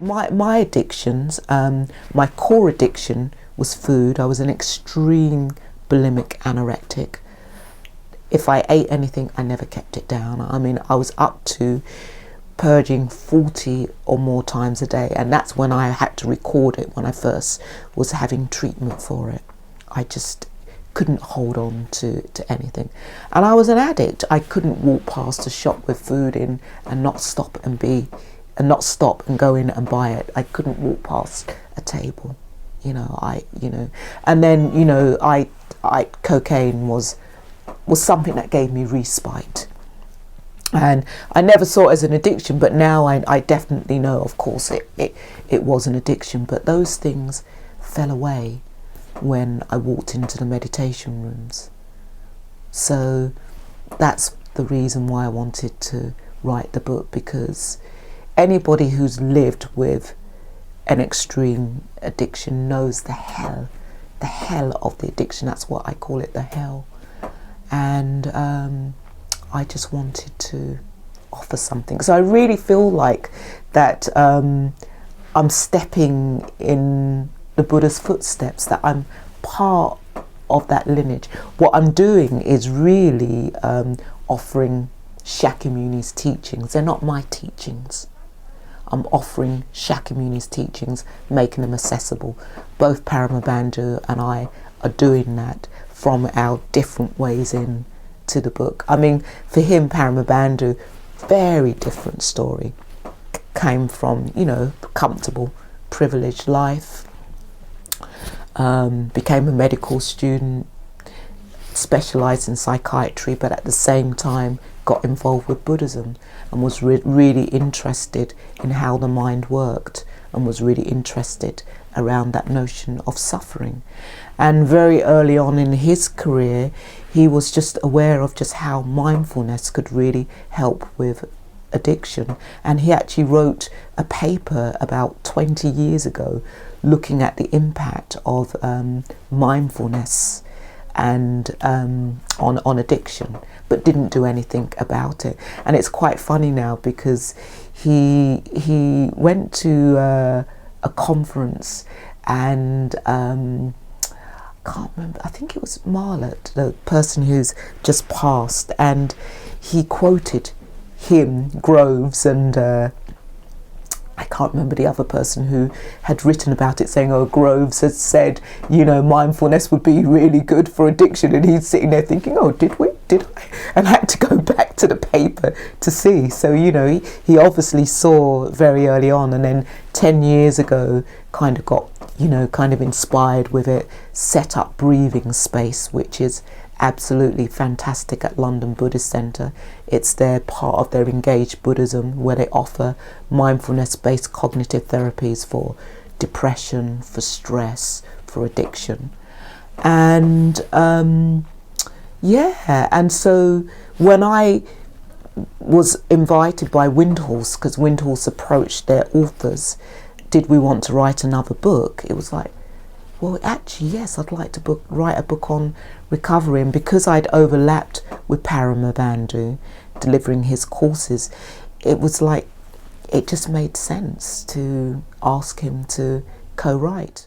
My addictions, my core addiction was food. I was an extreme bulimic anorectic. If I ate anything, I never kept it down. I mean, I was up to purging 40 or more times a day, and that's when I had to record it, when I first was having treatment for it. I just couldn't hold on to anything. And I was an addict. I couldn't walk past a shop with food in and not stop and go in and buy it. I couldn't walk past a table, and then, cocaine was something that gave me respite. And I never saw it as an addiction, but now I definitely know, of course, it was an addiction. But those things fell away when I walked into the meditation rooms. So that's the reason why I wanted to write the book, because anybody who's lived with an extreme addiction knows the hell of the addiction. That's what I call it, the hell. And I just wanted to offer something. So I really feel like that I'm stepping in the Buddha's footsteps, that I'm part of that lineage. What I'm doing is really offering Shakyamuni's teachings. They're not my teachings. I'm offering Shakyamuni's teachings, making them accessible. Both Paramabandhu and I are doing that from our different ways in to the book. I mean, for him, Paramabandhu, very different story. Came from, comfortable, privileged life, became a medical student, specialised in psychiatry, but at the same time got involved with Buddhism and was really interested in how the mind worked, and was really interested around that notion of suffering. And very early on in his career, he was just aware of just how mindfulness could really help with addiction. And he actually wrote a paper about 20 years ago looking at the impact of mindfulness and on addiction, but didn't do anything about it. And it's quite funny now, because he went to a conference, and I can't remember, I think it was Marlet, the person who's just passed, and he quoted him, Groves, and I can't remember the other person who had written about it, saying, Groves had said, mindfulness would be really good for addiction. And he's sitting there thinking, did I? And I had to go back to the paper to see. So, he obviously saw very early on, and then 10 years ago kind of got, kind of inspired with it, set up Breathing Space, which is absolutely fantastic at London Buddhist Centre. It's their part of their Engaged Buddhism, where they offer mindfulness-based cognitive therapies for depression, for stress, for addiction. And and so when I was invited by Windhorse, because Windhorse approached their authors, did we want to write another book? It was like, well, actually, yes, I'd like to write a book on recovery. And because I'd overlapped with Paramabandhu, delivering his courses, it was like, it just made sense to ask him to co-write.